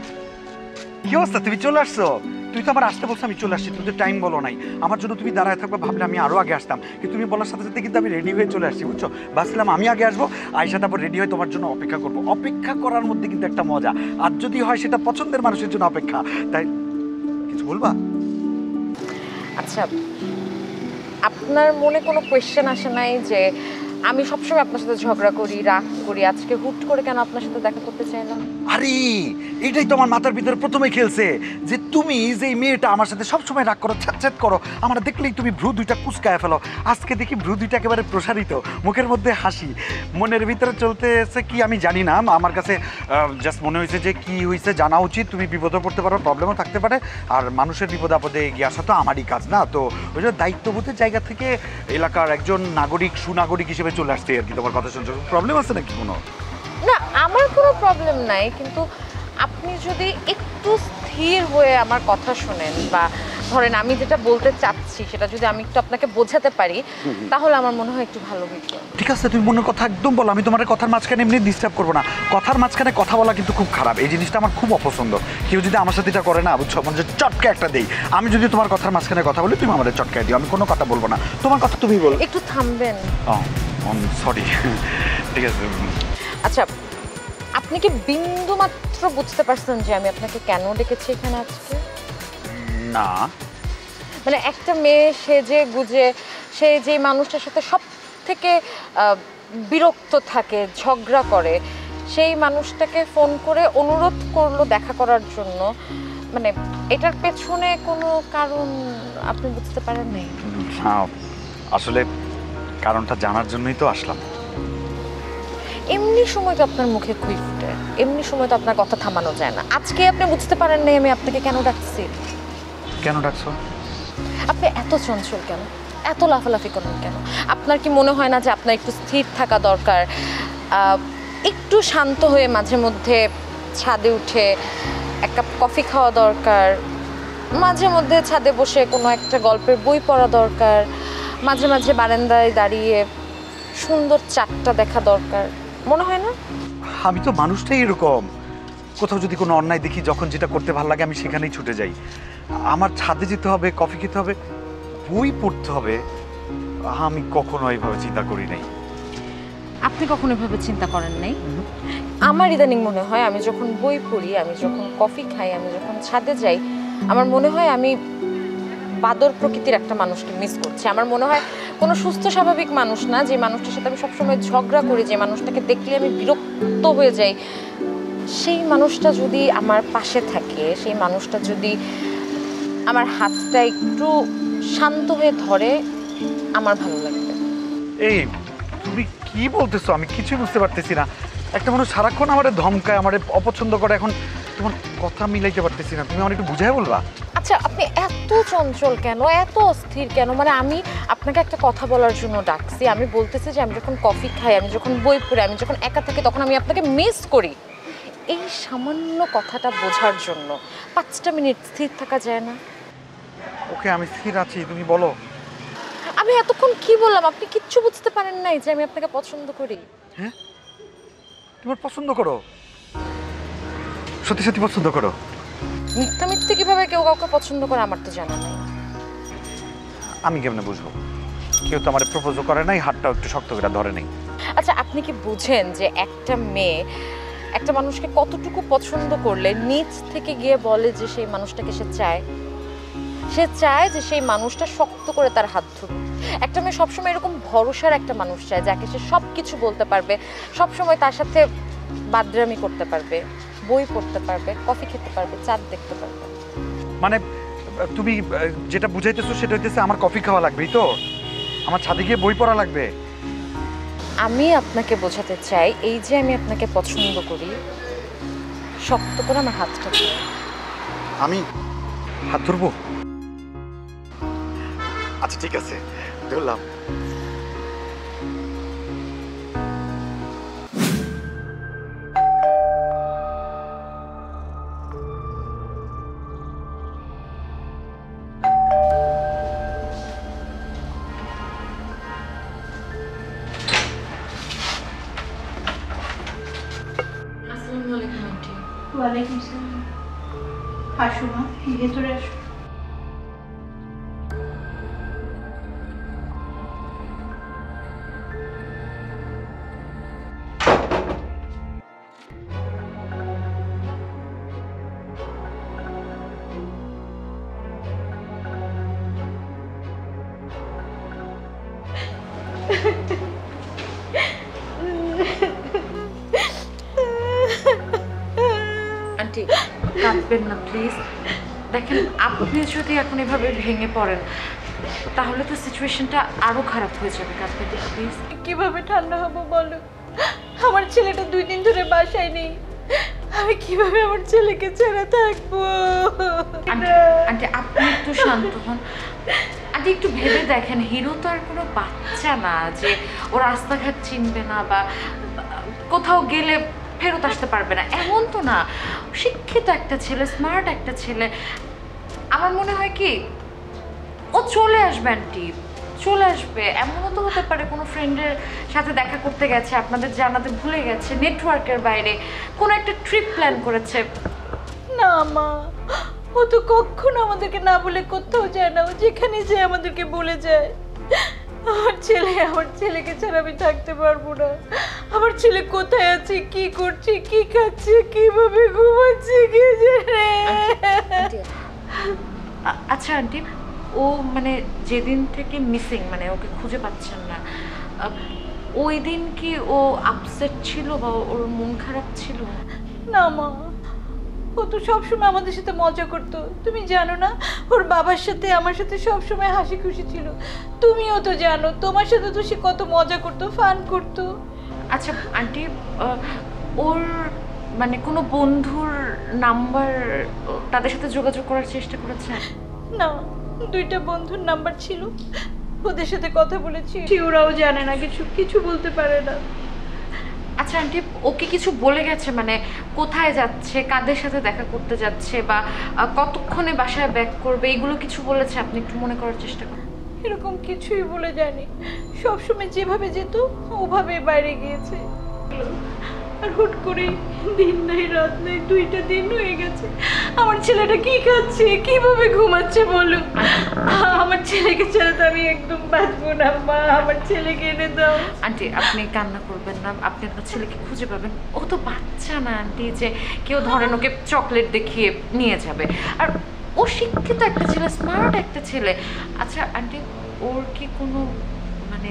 S13: কি অবস্থা? তুমি চলে আসছো? তুই তো আবার আসতে বলছো, আমি চলে আসছি। তুমি তো টাইম বলো নাই আমার জন্য। তুমি দাঁড়ায় থাকবে ভাবলে আমি আরো আগে আসতাম, কিন্তু তুমি বলার সাথে সাথে কিন্তু আমি রেডি হয়ে চলে আসছি, বুঝছো? ভাবছিলাম আমি আগে আসবো, আয়শা তারপর রেডি হয়ে তোমার জন্য অপেক্ষা করবো। অপেক্ষা করার মধ্যে কিন্তু একটা মজা, আর যদি হয় সেটা পছন্দের মানুষের জন্য অপেক্ষা। তাই কিছু বলবা?
S1: আচ্ছা, আপনার মনে কোনো কোয়েশ্চেন আসে নাই যে আমি সবসময় আপনার সাথে ঝগড়া করি, রাগ করি, আজকে হুট করে কেন আপনার সাথে দেখা করতে চাইলাম?
S13: আরে এটাই তো আমার মাথার ভিতরে প্রথমেই খেলছে, যে তুমি যে মেয়েটা আমার সাথে সবসময় রাগ করো, ছ্যাট করো, আমার দেখলেই তুমি ভ্রু দুইটা কুচকায় ফেলো। আজকে দেখি ভ্রু দুইটা একেবারে প্রসারিত, মুখের মধ্যে হাসি, মনের ভিতরে চলতে এসে কি আমি জানি না। আমার কাছে জাস্ট মনে হয়েছে যে কি হয়েছে জানা উচিত। তুমি বিপদে পড়তে পারো, প্রবলেমও থাকতে পারে, আর মানুষের বিপদ আপদে এগিয়ে আসা তো আমারই কাজ না? তো ওই জন্য দায়িত্ববোধের জায়গা থেকে এলাকার একজন নাগরিক, সুনাগরিক হিসেবে চলে আসছে আর কি। তোমার কথা শুনছো, প্রবলেম আছে নাকি কোনো?
S1: না, আমার কোনো প্রবলেম নাই, কিন্তু আপনি যদি একটু স্থির হয়ে আমার কথা শোনেন, বা ধরেন আমি যেটা বলতে চাচ্ছি সেটা যদি আমি একটু আপনাকে বোঝাতে পারি, তাহলে আমার মনে হয় একটু ভালো হইতো।
S13: ঠিক আছে, তুমি মনের কথা একদম বলো, আমি তোমার কথার মাঝখানে এমনি ডিস্টার্ব করবো না। কথার মাঝখানে কথা বলা কিন্তু খুব খারাপ, এই জিনিসটা আমার খুব অপছন্দ। কেউ যদি আমার সাথে এটা করে না, বুঝছো, মানে চটকে একটা দেই। আমি যদি তোমার কথার মাঝখানে কথা বলি, তুমি আমাদের চটকায় দিও, আমি কোনো কথা বলবো না। তোমার কথা তুমি বলো।
S1: একটু থামবেন?
S13: সরি, ঠিক আছে।
S1: আচ্ছা, আপনি কি বিন্দু মাত্র বুঝতে পারছেন যে আমি আপনাকে কেন ডেকেছি এখানে আজকে?
S13: না,
S1: মানে একটা মেয়ে সেজে গুজে, সে যে মানুষটার সাথে সব থেকে বিরক্ত থাকে, ঝগড়া করে, সেই মানুষটাকে ফোন করে অনুরোধ করলো দেখা করার জন্য, মানে এটার পেছনে কোনো কারণ আপনি বুঝতে পারেন নাই?
S13: আসলে কারণটা জানার জন্যই তো আসলাম।
S1: এমনি সময় তো আপনার মুখে খুই ফুটে, এমনি সময় তো আপনার কথা থামানো যায় না। আজকে আপনি বুঝতে পারেন নাই আমি আপনাকে কেন ডাকছি?
S13: কেন ডাকছো?
S1: আপনি এত চঞ্চল কেন, এত লাফালাফি করেন কেন? আপনার কি মনে হয় না যে আপনার একটু স্থির থাকা দরকার, একটু শান্ত হয়ে মাঝে মধ্যে ছাদে উঠে এক কাপ কফি খাওয়া দরকার, মাঝে মধ্যে ছাদে বসে কোনো একটা গল্পের বই পড়া দরকার, মাঝে মাঝে বারান্দায় দাঁড়িয়ে সুন্দর চাঁদটা দেখা দরকার, মনে হয় না?
S13: আমি তো মানুষটাই এরকম, কোথাও যদি কোনো অন্যায় দেখি, যখন যেটা করতে ভালো লাগে আমি সেখানেই ছুটে যাই। আমার ছাদে যেতে হবে, কফি খেতে হবে, বই পড়তে হবে, আমি কখনো এইভাবে চিন্তা করি নাই।
S1: আপনি কখনো এভাবে চিন্তা করেন নাই? আমার ইদানিং মনে হয় আমি যখন বই পড়ি, আমি যখন কফি খাই, আমি যখন ছাদে যাই, আমার মনে হয় আমি বাদর প্রকৃতির একটা মানুষকে মিস করছি। আমার মনে হয় কোনো সুস্থ স্বাভাবিক মানুষ না, যে মানুষটার সাথে আমি সবসময় ঝগড়া করি, যে মানুষটাকে দেখলে আমি বিরক্ত হয়ে যাই, সেই মানুষটা যদি আমার পাশে থাকে, সেই মানুষটা যদি আমার হাতটা একটু শান্ত হয়ে ধরে, আমার ভালো লাগবে।
S13: এই তুমি কি বলতেছো? আমি কিছুই বুঝতে পারতেছি না। একটা মানুষ সারাক্ষণ আমার ধমকায়, আমার অপছন্দ করে, এখন তোমার কথা মিলাইতে পারতেছি না। তুমি আমার একটু বুঝাই বলবা?
S1: আচ্ছা, আপনি এত চঞ্চল কেন, এত অস্থির কেন? মানে আমি আপনাকে একটা কথা বলার জন্য ডাকছি। আমি বলতেছি যে আমি যখন কফি খাই, আমি যখন বই পড়ি, আমি যখন একা থাকি, তখন আমি আপনাকে মিস করি। এই সামান্য কথাটা বোঝার জন্য 5টা মিনিট স্থির থাকা যায় না?
S13: ওকে, আমি স্থির আছি, তুমি বলো।
S1: আমি এতক্ষণ কি বললাম? আপনি কিচ্ছু বুঝতে পারেন নাই যে আমি আপনাকে পছন্দ করি?
S13: হ্যাঁ, তোমার পছন্দ করো? সত্যি সত্যি পছন্দ করো?
S1: মিথ্যা মিথ্যে কিভাবে কেউ কাউকে পছন্দ করে আমার তো জানা নেই।
S13: আমি কেমনে বুঝবো? কেউ তো আমার প্রপোজ করে নাই, হাতটা একটু শক্ত করে ধরে নেই।
S1: আচ্ছা, আপনি কি বুঝেন যে একটা মেয়ে একটা মানুষকে কতটুকু পছন্দ করলে নিজ থেকে গিয়ে বলে যে সেই মানুষটাকে সে চায়? সে চায় যে সেই মানুষটা শক্ত করে তার হাত ধরুক। একটা মেয়ে সবসময় এরকম ভরসার একটা মানুষ চায় যাকে সে সব কিছু বলতে পারবে, সবসময় তার সাথে বাদরামি করতে পারবে, বই পড়তে পারবে, কফি খেতে পারবে, চাঁদ দেখতে পারবে।
S13: মানে তুমি যেটা বুঝাইতেছো সেটা হইতেছে আমার কফি খাওয়া লাগবেই তো, আমার ছাদে গিয়ে বই পড়া লাগবে।
S1: আমি আপনাকে বোঝাতে চাই এই যে আমি আপনাকে পছন্দ করি, শক্ত করে আমার হাতটা ধরো।
S13: আমি হাত ধরবো? আচ্ছা ঠিক আছে, ধরলাম।
S1: আসসালামু আলাইকুম আন্টি।
S14: ওয়ালাইকুম আসসালাম। আসো মা, ভেতরে আসো।
S1: আন্টি কাঁদবেন না প্লিজ। দেখেন আপনি যদি এখন এভাবে ভেঙে পড়েন তাহলে তো সিচুয়েশনটা আরো খারাপ হয়ে যাবে। কাঁদবেন না প্লিজ।
S14: কিভাবে ঠান্ডা হবো বলো? আমার ছেলেটা 2 দিন ধরে বাসায় নেই, আমি কিভাবে আমার ছেলেকে ছেড়ে থাকবো?
S1: আন্টি আপনি একটু শান্ত হন। আন্টি একটু ভেবে দেখেন, হিরো তো আর কোনো বাচ্চা না যে ও রাস্তাঘাট চিনবে না বা কোথাও গেলে ফেরত আসতে পারবে না, এমন তো না। শিক্ষিত একটা ছেলে, স্মার্ট একটা ছেলে। আমার মনে হয় কি ও চলে আসবে আন্টি, চলে আসবে। এমনও তো হতে পারে কোনো ফ্রেন্ডের সাথে দেখা করতে গেছে, আপনাদের জানাতে ভুলে গেছে, নেটওয়ার্কের বাইরে কোনো একটা ট্রিপ প্ল্যান করেছে।
S14: না মা, ও তো কখনো আমাদেরকে না বলে কোথাও যায় না, ও যেখানে যায় আমাদেরকে বলে যায়। আমার ছেলেকে ছাড়া আমি থাকতে পারবো না। আমার ছেলে কোথায় আছে, কি করছে, কি খাচ্ছে, কিভাবে ঘুমাচ্ছে, কি জানে।
S1: আচ্ছা আন্টি, ও মানে যেদিন থেকে মিসিং, মানে ওকে খুঁজে পাচ্ছেন না, ওই দিন কি ও আপসেট ছিল বা ওর মন খারাপ ছিল?
S14: না মা, ও তো সবসময় আমাদের সাথে মজা করতো। তুমি জানো না, ওর বাবার সাথে আমার সাথে সবসময় হাসি খুশি ছিল। তুমিও তো জানো, তোমার সাথে তো সে কত মজা করতো, ফান করতো।
S1: আচ্ছা আন্টি, ওর মানে কোনো বন্ধুর নাম্বার, তাদের সাথে যোগাযোগ করার চেষ্টা করেছে?
S14: না, 2টা বন্ধুর নাম্বার ছিল, ওদের সাথে কথা বলেছি। ওরাও জানে না, কিছু বলতে পারে না।
S1: আচ্ছা আন্টি, ওকে কিছু বলে গেছে মানে কোথায় যাচ্ছে, কাদের সাথে দেখা করতে যাচ্ছে বা কতক্ষণে বাসায় ব্যাক করবে, এগুলো কিছু বলেছে? আপনি একটু মনে করার চেষ্টা করুন।
S14: এরকম কিছুই বলে যায়নি, সবসময় যেভাবে যেত ওভাবে বাইরে গিয়েছে। আর হুট করে দিন নাই রাত নাই 2টা দিন হয়ে গেছে। আমার ছেলেটা কি খাচ্ছে, কিভাবে ঘুমাচ্ছে বলো? আমার ছেলেকে ছাড়া তো আমি একদম বাঁচবো না মা, আমার ছেলেকে এনে দাও।
S1: আন্টি আপনি কান্না করবেন না, আপনি আপনার ছেলেকে খুঁজে পাবেন। ও তো বাচ্চা না আন্টি যে কেউ ধরেন ওকে চকলেট দেখিয়ে নিয়ে যাবে। আর ও শিক্ষিত একটা ছেলে, স্মার্ট একটা ছেলে। আচ্ছা আন্টি, ওর কি কোনো মানে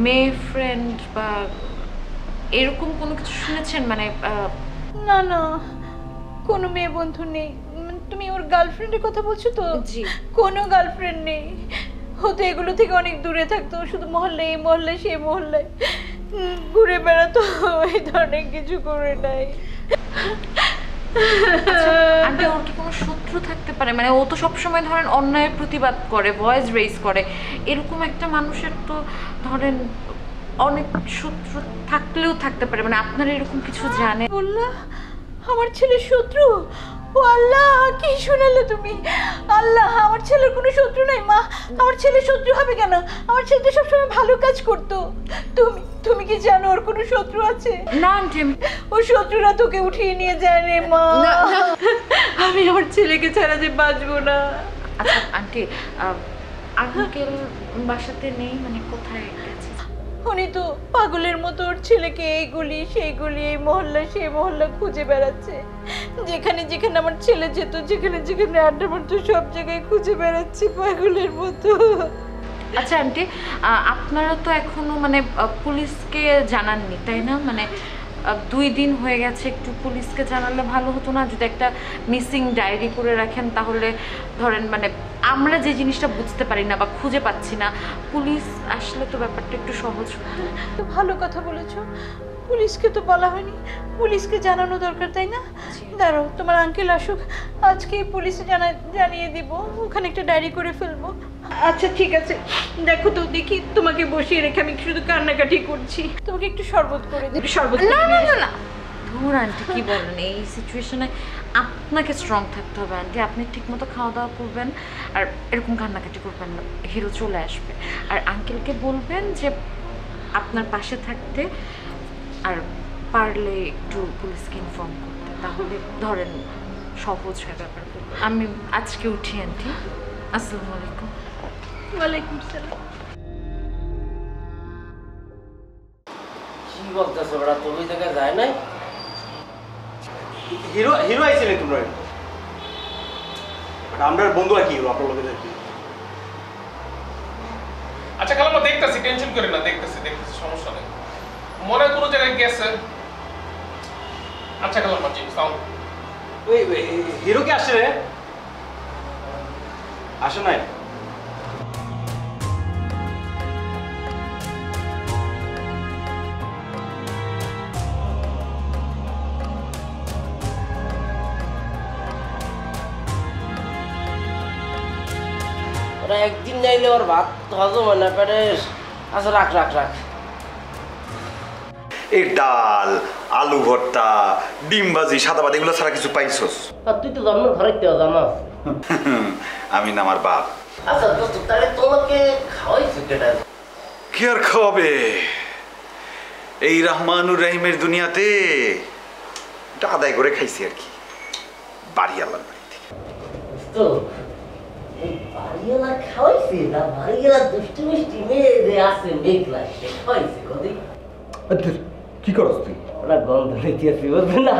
S1: মেয়ে ফ্রেন্ড বা এরকম কোনো কিছু শুনেছেন? মানে
S14: না না, কোনো মেয়ে বন্ধু নেই। তুমি ওর গার্লফ্রেন্ডের কথা বলছো তো?
S1: জি।
S14: কোনো গার্লফ্রেন্ড নেই। ও তো এগুলো থেকে অনেক দূরে থাকতো, শুধু মহল্লায় এই মহল্লায় সেই মহল্লায় ঘুরে বেড়াতো, এই ধরনের কিছু করে নাই।
S1: আন্টি ওর কি কোনো শত্রু থাকতে পারে? মানে ও তো সবসময় ধরেন অন্যায়ের প্রতিবাদ করে, ভয়েস রেইজ করে। এরকম একটা মানুষের তো ধরেন অনেক শত্রু থাকলেও থাকতে পারে। মানে আপনারা এরকম কিছু জানেন?
S14: বললা আমার ছেলের শত্রু? ও আল্লাহ, কি শুনালে তুমি? আল্লাহ, আমার ছেলের কোনো শত্রু নাই মা। আমার ছেলের শত্রু হবে কেন? আমার ছেলে তো সবসময় ভালো কাজ করতো। তুমি কি জানো ওর কোনো শত্রু আছে?
S1: না আন্টি,
S14: ওর শত্রুরা তোকে উঠিয়ে নিয়ে যায় রে মা। আমি আমার ছেলেকে ছাড়া যে বাঁচবো না।
S1: আচ্ছা আন্টি, আঙ্কেল বাসাতে নেই? মানে কোথায় গেছে?
S14: উনি তো পাগলের মতো ওর ছেলেকে এই গলি সেই গলি, এই মহল্লা সেই মহল্লা খুঁজে বেড়াচ্ছে। যেখানে যেখানে আমার ছেলে যেত, যেখানে যেখানে আড্ডা মারতো, সব জায়গায় খুঁজে বেড়াচ্ছে পাগলের মতো।
S1: আচ্ছা আন্টি, আপনারা তো এখনো মানে পুলিশকে জানাননি তাই না? মানে 2 দিন হয়ে গেছে, একটু পুলিশকে জানালে ভালো হতো না? যদি একটা মিসিং ডায়েরি করে রাখেন তাহলে ধরেন মানে আমরা যে জিনিসটা বুঝতে পারি না বা খুঁজে পাচ্ছি না, পুলিশ আসলে তো ব্যাপারটা একটু সহজ হতো।
S14: তো ভালো কথা বলেছো, পুলিশকে তো বলা হয়নি, পুলিশকে জানানো দরকার তাই না? দাঁড়াও, তোমার আঙ্কেল আসুক, আজকেই পুলিশে জানিয়ে দিব, ওখানে একটা ডায়েরি করে ফেলবো। আচ্ছা ঠিক আছে, দেখো তো দেখি, তোমাকে বসিয়ে রেখে আমি শুধু কান্নাকাটি করছি, তোমাকে একটু শরবত করে দিই। শরবত?
S1: না না না না, ধুর আন্টি কি বলেন, এই সিচুয়েশনে আপনাকে স্ট্রং থাকতে হবে আন্টি। আপনি ঠিকমতো খাওয়া দাওয়া করবেন আর এরকম কান্নাকাটি করবেন না, হিরো চলে আসবে। আর আঙ্কেলকে বলবেন যে আপনার পাশে থাকতে, আর পারলে একটু পুলিশকে ইনফর্ম করতে, তাহলে ধরেন সহজ হয় ব্যাপারগুলো। আমি আজকে উঠি আন্টি, আসসালামু আলাইকুম।
S14: ওয়ালাইকুম সালাম।
S12: কি বলতেছো ওরা, তুমি থেকে যায় নাই?
S4: হিরো হিরো আইছিলে তোমরা? আমরা বন্ধু আর কি হিরো আপনার লোকেদের কি?
S11: আচ্ছা খালাম্মা দেখতেছি, টেনশন করে না, দেখতেছি দেখতেছি, সমস্যা নেই। মনে হয় কোনো জায়গায় গেছে। আচ্ছা খালাম্মা জি সাউন্ড।
S4: ওই হিরো কি আসছে রে? আসে নাই?
S12: ওরা একদিন নাইলে ওর ভাত হজম হয় না পেটের। আচ্ছা রাখ রাখ রাখ।
S6: এই ডাল, আলু ভর্তা, ডিম ভাজি, সাদা ভাত এগুলো ছাড়া কিছু পাইছস?
S12: তুই তো জন্ম ঘরের তেও জানাস।
S6: আমি না আমার বাপ।
S12: আচ্ছা দোস্ত, তাহলে তোমাকে খাওয়াইছে কেটা?
S6: কি আর খাওয়াবে? এই রহমানুর রহিমের দুনিয়াতে এটা আদায় করে খাইছি আর কি, বাড়ি আল্লাহর বাড়িতে।
S12: তো বাড়িওয়ালা খাওয়াইছে না? বাড়িওয়ালা দুষ্টু মিষ্টি মেয়ে যে আছে মেঘলা, সে খাওয়াইছে কদি?
S13: কি করছ তুই?
S12: ওরা গন্ধ দেখেছি, বুঝলি না?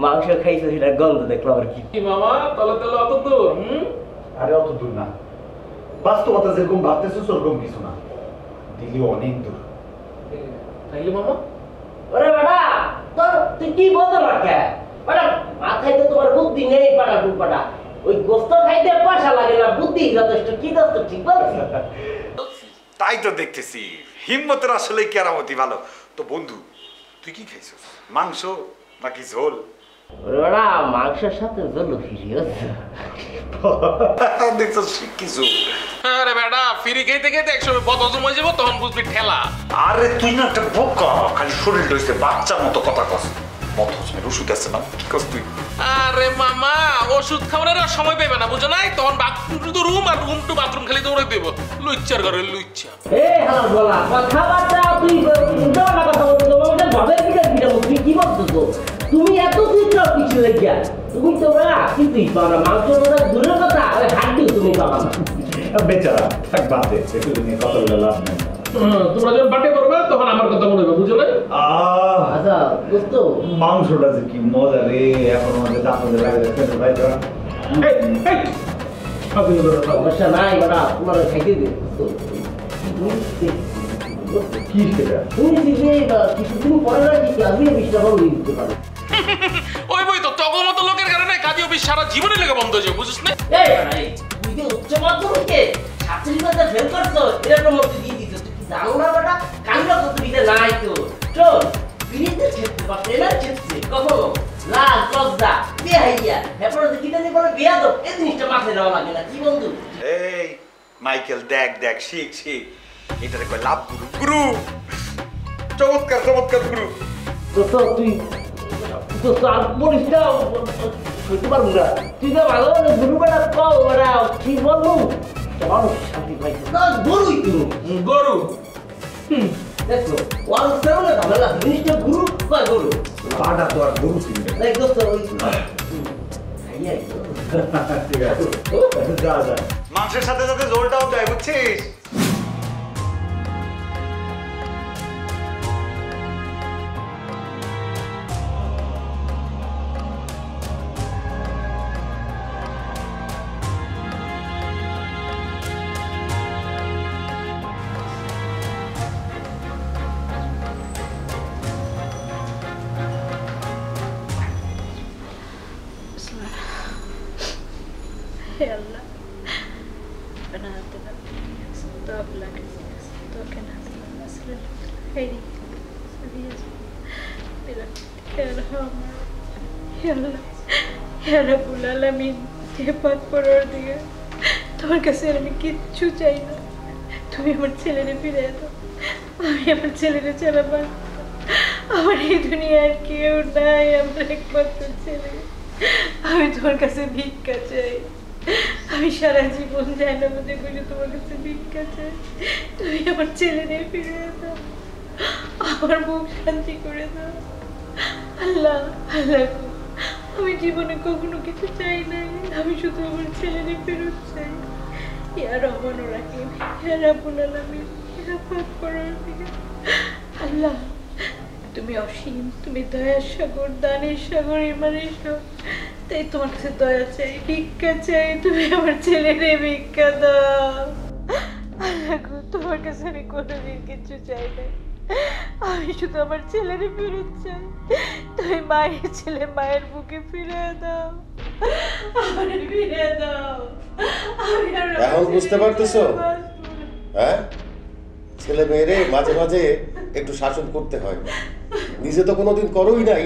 S12: মাংস খাইছে, সেটা গন্ধ দেখলাম আর কি।
S11: মামা তাহলে তাহলে অত দূর?
S13: আরে অত দূর না, বাস্তবতা যেরকম ভাবতেছিস ওরকম কিছু না, দিল্লি অনেক দূর।
S11: তাইলে মামা
S12: ওরে বেটা, তুই কি বলতে পারকে? বেটা মাথায় তো তোমার বুদ্ধি নেই, পাটা টুপাটা। ওই গোস্ত খাইতে পয়সা লাগে না, বুদ্ধি যথেষ্ট। কি দোস্ত, ঠিক বলছি?
S6: তাই তো দেখতেছি হিম্মতের আসলে কেরামতি ভালো। তো বন্ধু তুই কি খাইছিস, মাংস নাকি ঝোল?
S12: ওরে বেটা, মাংসের সাথে ঝোল ফিরিয়েছ
S6: দেখছিস কিছু?
S11: আরে বেটা, ফিরি খেতে খেতে একসময় বদহজম হয়ে যাবো, তখন বুঝবি ঠেলা।
S6: আরে তুই না একটা বোকা, খালি শরীর লইছে বাচ্চার মতো কথা কস। বদহজমের ওষুধ আছে না, কি কস তুই?
S11: আরে মামা, ওষুধ খাওয়ানোর আর সময় পেবে না, বুঝো নাই? তখন বাথরুম টু রুম আর রুম টু বাথরুম খালি দৌড়ে দেব, লুচ্চার ঘরে লুচ্চা।
S12: এ হালা বলা কথাবার্তা তুই উল্টাপাল্টা কথা বলছো, তোমার ওটা ভাবে কিটা তুমি কি বলছো? তুমি এত চিত্র কিছু দেখিয়া তুমি তোমরা কিছুই পাও না। মাংস ওটা দূরের কথা, ওই হাড্ডিও তুমি পাবা না।
S13: বেচারা থাক, বাদ দে, সেগুলো নিয়ে কথা বলে লাভ নেই।
S11: তোমরা যখন বাটে করবে তখন আমার কথা মনে হবে, বুঝো নাই?
S12: আচ্ছা দোস্ত,
S13: মাংসটা যে কি মজা রে, এখন আমাদের দাঁততে লাগে খেতে ভাই।
S12: সমস্যা নাই বেটা, তোমার খাইতে দে।
S13: কি সেটা?
S12: তুমি দিলে কিছুদিন পরে নাকি কাজীয় বিষটা বন্ধ দিতে পারো।
S11: ওই বই তো তগো মতো লোকের কারণে কাজী অফিস সারা জীবনে লেগে বন্ধ হয়ে যাবে, বুঝিস না?
S12: এই ভাই, তুই যে উচ্চ মাধ্যমিকে ছাত্রী কথা ফেল করছো, এরকম মধ্যে দিয়ে দিচ্ছ। তুই কি জানো না বেটা, কান্না তো তুই নাই তো। চল বিড়িতে ছেড়তে পারছে না, ছেড়ছে কখনো লাল লজ্জা বেহাইয়া, এরপরে কি জানি বলে বিয়া দো, এই জিনিসটা মাথায় নেওয়া লাগে না কি বন্ধু?
S6: এই মাইকেল, দেখ দেখ, শিখ শিখ, এটারে কয় লাভ গুরু। গুরু চমৎকার চমৎকার গুরু।
S12: তো তুই তো আর বলিস না, হইতে পারবো না। তুই তো ভালো গুরু বেটা কও, ওরা ঠিক বলবো মানুষ শান্তি পাইছে না। গরুই তুমি,
S11: গরু।
S12: দেখো ওর সামনে ঝামেলা, জিনিসটা গুরু কয় গরু,
S13: পাটা তো আর গরু ছিল না।
S12: দেখ দোস্ত, ওই
S13: ঠিক আছে, যা যা।
S6: মাংসের সাথে সাথে ঝোলটাও দেয়, বুঝছিস?
S14: হে আল্লাহ أنا هتبقى طب لك طب كان هتبقى مثلا هيدي يا رحمة يا الله يا رب العالمين হেফাজত করার দিকে তোমার কাছে আমি কিচ্ছু চাই না তুমি আমার ছেলেরে ফিরে দাও আমি আমার ছেলেরে ছাড়া বাঁচব আমার এই দুনিয়ার কেউ নাই আমার একমাত্র ছেলে আমি তোমার কাছে ভিক্ষা চাই আমি সারা জীবন জানা মধ্যে বলে তোমার কাছে ভিক্ষা চাই তুমি আমার ছেলেরে ফিরে দাও আমার মুখ শান্তি করে দাও আল্লাহ আল্লাহ আমি জীবনে কখনো কিছু চাই নাই আমি শুধু আমার ছেলেরে ফেরত চাই ইয়া রহমান রাহিম ইয়া রাব্বুল আলামিন হেফাজত করার দিকে আল্লাহ তুমি অসীম তুমি দয়ার সাগর দানের সাগর ইমানের সাগর তাই তোমার কাছে দয়া চাই ভিক্ষা চাই তুমি আমার ছেলেরে ভিক্ষা দাও আল্লাহ তোমার কাছে আমি কোনোদিন কিছু চাই না আমি শুধু আমার ছেলেরে ফিরত চাই তুমি মায়ের ছেলে মায়ের বুকে ফিরে দাও আমার ফিরে দাও
S8: এখন বুঝতে পারতেছো হ্যাঁ ছেলে মেয়েরে মাঝে মাঝে একটু শাসন করতে হয় নিজে তো কোনোদিন করোই নাই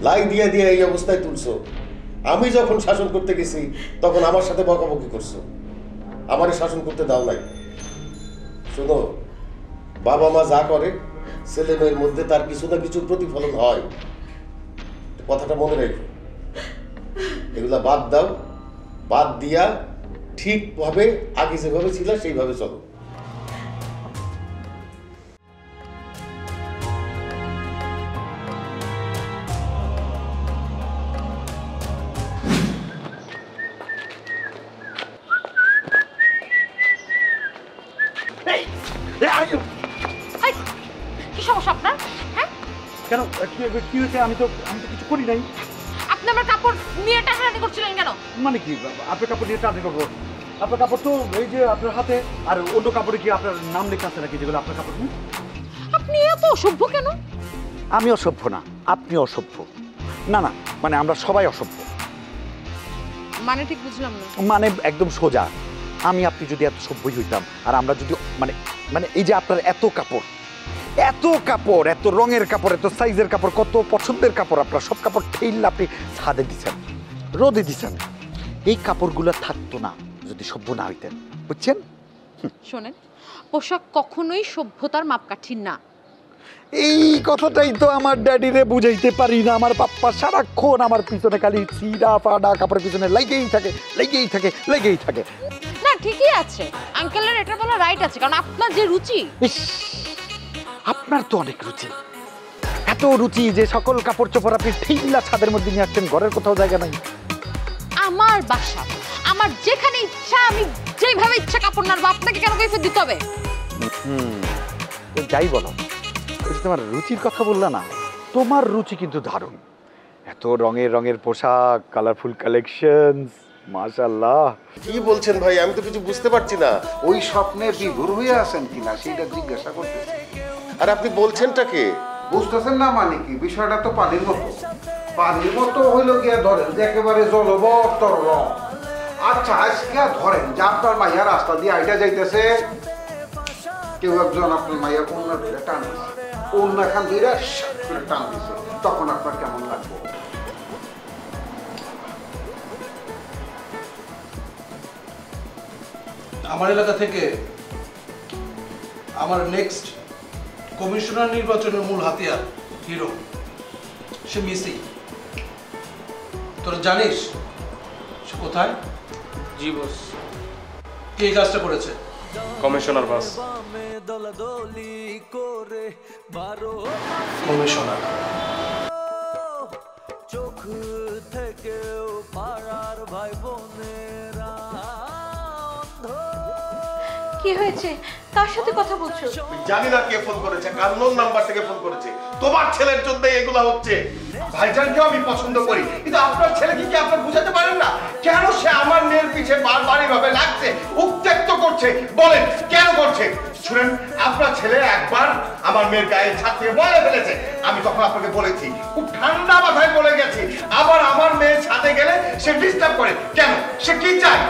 S8: লাই দিয়ে দিয়ে এই অবস্থায় তুলছো আমি যখন শাসন করতে গেছি তখন আমার সাথে বকাবকি করছো আমারে শাসন করতে দাও নাই শোনো বাবা মা যা করে ছেলে মেয়ের মধ্যে তার কিছু না কিছু প্রতিফলন হয় কথাটা মনে রেখো এগুলা বাদ দাও বাদ দিয়া ঠিকভাবে আগে যেভাবে ছিল সেইভাবে চলো
S1: কি সমস্যা আপনার? হ্যাঁ
S13: কেন কি হয়েছে? আমি তো কিছু করি নাই।
S1: আপনি আমার কাপড় নিয়ে টানাটানি করছিলেন কেন?
S13: মানে কি আপনার কাপড় নিয়ে টানাটানি করবো? আপনার কাপড় তো এই যে আপনার হাতে, আর অন্য কাপড়ে কি আপনার নাম লেখা আছে নাকি যেগুলো আপনার কাপড়?
S1: আপনি এত অসভ্য কেন?
S13: আমি অসভ্য না, আপনি অসভ্য। না না, মানে আমরা সবাই অসভ্য।
S1: মানে ঠিক বুঝলাম না।
S13: মানে একদম সোজা, আমি আপনি যদি এত সভ্যই হইতাম আর আমরা যদি মানে মানে এই যে আপনার এত কাপড়, এত রঙের কাপড়, এত সাইজের কাপড়, কত পছন্দের কাপড়, আপনার সব কাপড় ঠেইলে আপনি ছাদে দিচ্ছেন, রোদে দিচ্ছেন, এই কাপড়গুলো থাকতো না যদি সভ্য না হইতেন, বুঝছেন?
S1: শোনেন, পোশাক কখনোই সভ্যতার মাপকাঠি না।
S13: এই কথাটাই তো আমার ড্যাডিরে বুঝাইতে পারি না। আমার পাপ্পা সারাক্ষণ আমার পিছনে খালি চিরা ফাডা কাপড়ের পিছনে লেগেই থাকে।
S1: না ঠিকই আছে, আঙ্কেলের এটা বলা রাইট আছে, কারণ আপনার যে রুচি।
S13: আপনার তো অনেক রুচি, এত রুচি যে সকল কাপড় চোপড় আপনি ঠিকলা ছাদের মধ্যে নিয়ে আসছেন, ঘরের কোথাও জায়গা নাই।
S1: আমার বাসা, আমার যেখানে ইচ্ছা আমি যেভাবে ইচ্ছা কাপড় নাড়বো, আপনাকে কেন কৈফিয়ত দিতে হবে?
S13: যাই বলো, তোমার রুচির কথা বললা না, তোমার রুচি কিন্তু দারুণ। এত রঙের পোশাক, কালারফুল কালেকশনস, মাশাআল্লাহ।
S8: কি বলছেন ভাই? আমি তো কিছু বুঝতে পারছি না।
S3: ওই স্বপ্নে বিভোর হয়ে আছেন কিনা সেটা জিজ্ঞাসা করতেছি।
S8: আর আপনি বলছেনটা কি?
S3: বুঝতেছেন না মানে কি? বিষয়টা তো পানির মতো হইলো গিয়া ধরেন যে একেবারে জলবর তরল। আচ্ছা আজকে ধরেন যে আপনার মাইয়া রাস্তা দিয়ে আইটা যাইতেছে, কেউ একজন আপনার মাইয়া অন্য ধরে টান দিচ্ছে, অন্য এখান ধরে টান দিচ্ছে, তখন আপনার কেমন লাগবে?
S15: আমার এলাকা থেকে আমার নেক্সট কমিশনার নির্বাচনের মূল হাতিয়ার হিরো, সে মিসিং। তোরা জানিস সে কোথায়?
S11: জি বস।
S15: কে কাজটা করেছে?
S11: কমিশনার বস।
S15: কমিশনার।
S16: চোখ থেকেও পাড়ার ভাই বোনেরা।
S14: কি হয়েছে? কার সাথে কথা বলছো?
S8: জানি না কে ফোন করেছে, কার নাম্বার থেকে ফোন করেছে। তোমার ছেলের জন্য এগুলা হচ্ছে। ভাইজানকেও আমি পছন্দ করি, কিন্তু আপনার ছেলেকে কি আপনি বুঝাতে পারেন না? কেন সে আমার মেয়ের পিছে বারবার এভাবে লাগছে, উত্তেক্ত করছে? বলেন কেন করছে? শুনেন, আপনার ছেলে একবার আমার মেয়ের গায়ে ছাতিয়ে বলে ফেলেছে। আমি তখন আপনাকে বলেছি, খুব ঠান্ডা মাথায় বলে গেছি, আবার আমার মেয়ে ছাদে গেলে সে ডিস্টার্ব করে। কেন? সে কি চায়?